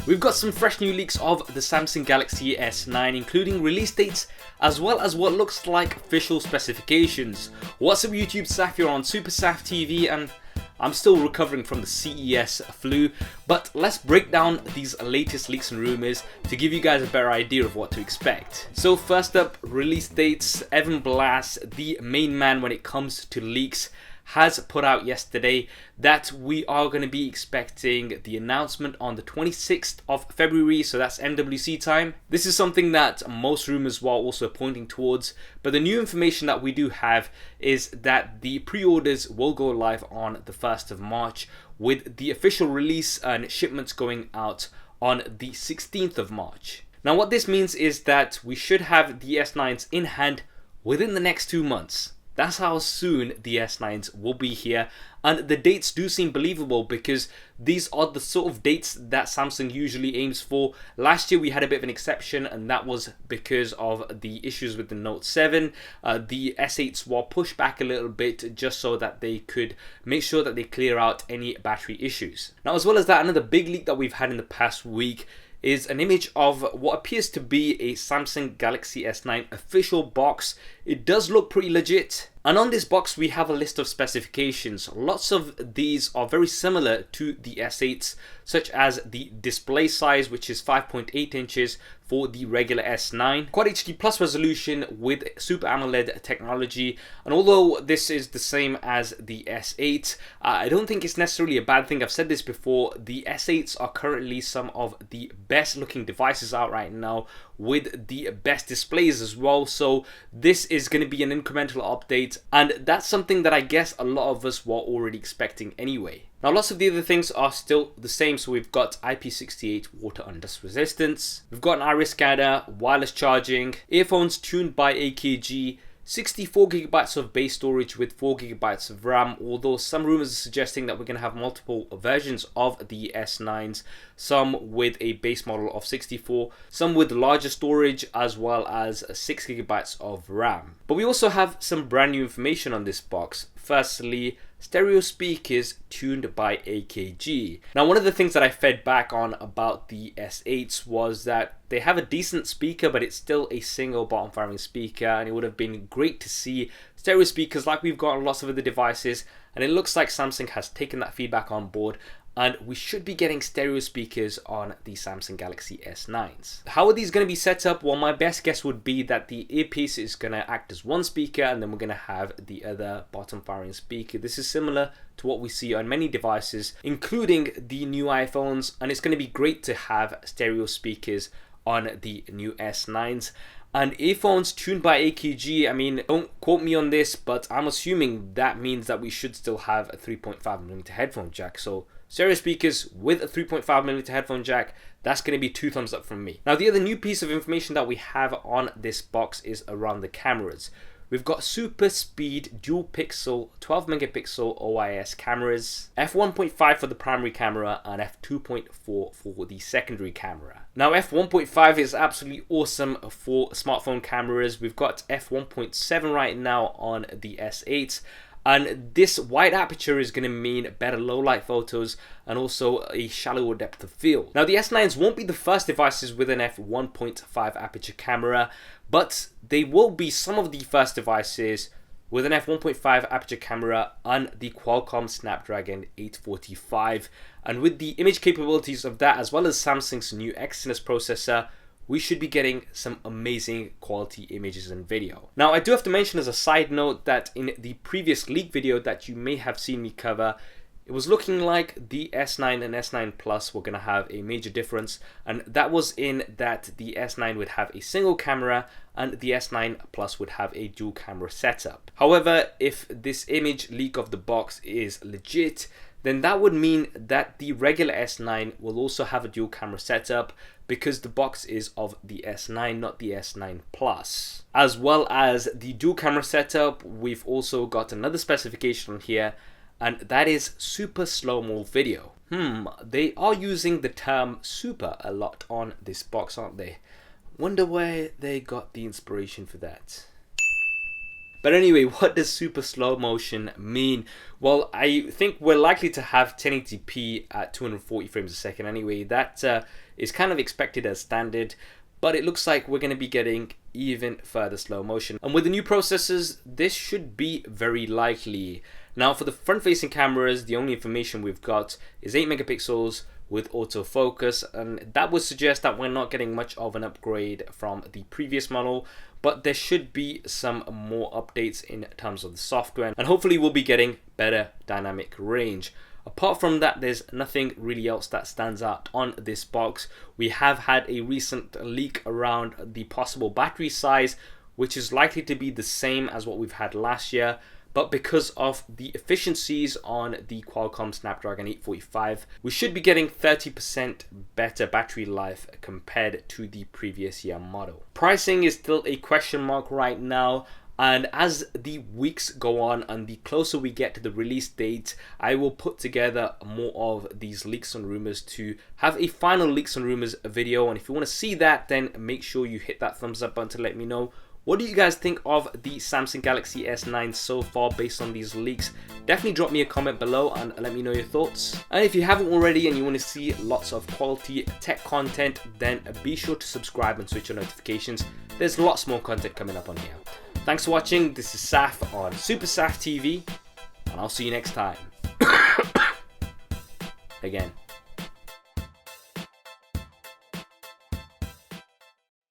We've got some fresh new leaks of the Samsung Galaxy S9, including release dates as well as what looks like official specifications. What's up YouTube, Saf here on SuperSaf TV, and I'm still recovering from the CES flu, but let's break down these latest leaks and rumours to give you guys a better idea of what to expect. So first up, release dates. Evan Blass, the main man when it comes to leaks, has put out yesterday that we are going to be expecting the announcement on the 26th of February, so that's MWC time. This is something that most rumors were also pointing towards, but the new information that we do have is that the pre-orders will go live on the 1st of March, with the official release and shipments going out on the 16th of March. Now what this means is that we should have the S9s in hand within the next 2 months. That's how soon the S9s will be here, and the dates do seem believable because these are the sort of dates that Samsung usually aims for. Last year we had a bit of an exception, and that was because of the issues with the Note 7. The S8s were pushed back a little bit just so that they could make sure that they clear out any battery issues. Now, as well as that, another big leak that we've had in the past week is an image of what appears to be a Samsung Galaxy S9 official box. It does look pretty legit. And on this box we have a list of specifications. Lots of these are very similar to the S8s, such as the display size, which is 5.8 inches for the regular S9, Quad HD Plus resolution with Super AMOLED technology, and although this is the same as the S8, I don't think it's necessarily a bad thing. I've said this before, the S8s are currently some of the best looking devices out right now, with the best displays as well, so this is going to be an incremental update, and that's something that I guess a lot of us were already expecting anyway. Now lots of the other things are still the same, so we've got IP68 water and dust resistance, we've got an iris scanner, wireless charging, earphones tuned by AKG, 64GB of base storage with 4GB of RAM, although some rumors are suggesting that we're going to have multiple versions of the S9s, some with a base model of 64, some with larger storage, as well as 6GB of RAM. But we also have some brand new information on this box. Firstly, stereo speakers tuned by AKG. Now one of the things that I fed back on about the S8s was that they have a decent speaker, but it's still a single bottom firing speaker, and it would have been great to see stereo speakers like we've got on lots of other devices, and it looks like Samsung has taken that feedback on board, and we should be getting stereo speakers on the Samsung Galaxy S9s. How are these going to be set up? Well, my best guess would be that the earpiece is going to act as one speaker, and then we're going to have the other bottom firing speaker. This is similar to what we see on many devices, including the new iPhones, and it's going to be great to have stereo speakers on the new S9s. And earphones tuned by AKG, I mean, don't quote me on this, but I'm assuming that means that we should still have a 3.5mm headphone jack. So stereo speakers with a 3.5mm headphone jack, that's going to be 2 thumbs up from me. Now the other new piece of information that we have on this box is around the cameras. We've got super speed dual pixel 12 megapixel OIS cameras, f1.5 for the primary camera and f2.4 for the secondary camera. Now f1.5 is absolutely awesome for smartphone cameras. We've got f1.7 right now on the S8s, and this wide aperture is going to mean better low light photos and also a shallower depth of field. Now the S9s won't be the first devices with an f1.5 aperture camera, but they will be some of the first devices with an f1.5 aperture camera on the Qualcomm Snapdragon 845, and with the image capabilities of that as well as Samsung's new Exynos processor, we should be getting some amazing quality images and video. Now I do have to mention as a side note that in the previous leak video that you may have seen me cover, it was looking like the S9 and S9 Plus were going to have a major difference, and that was in that the S9 would have a single camera and the S9 Plus would have a dual camera setup. However, if this image leak of the box is legit, then that would mean that the regular S9 will also have a dual camera setup, because the box is of the S9, not the S9 Plus. As well as the dual camera setup, we've also got another specification on here, and that is super slow-mo video. They are using the term super a lot on this box, aren't they? Wonder where they got the inspiration for that. But anyway, what does super slow motion mean? Well, I think we're likely to have 1080p at 240 frames a second anyway. That is kind of expected as standard, but it looks like we're going to be getting even further slow motion. And with the new processors, this should be very likely. Now for the front-facing cameras, the only information we've got is 8 megapixels with autofocus, and that would suggest that we're not getting much of an upgrade from the previous model, but there should be some more updates in terms of the software, and hopefully we'll be getting better dynamic range. Apart from that, there's nothing really else that stands out on this box. We have had a recent leak around the possible battery size, which is likely to be the same as what we've had last year, but because of the efficiencies on the Qualcomm Snapdragon 845, we should be getting 30% better battery life compared to the previous year model. Pricing is still a question mark right now, and as the weeks go on and the closer we get to the release date, I will put together more of these leaks and rumors to have a final leaks and rumors video. And if you want to see that, then make sure you hit that thumbs up button to let me know. What do you guys think of the Samsung Galaxy S9 so far based on these leaks? Definitely drop me a comment below and let me know your thoughts. And if you haven't already and you want to see lots of quality tech content, then be sure to subscribe and switch on notifications. There's lots more content coming up on here. Thanks for watching. This is Saf on SuperSaf TV, and I'll see you next time. Again.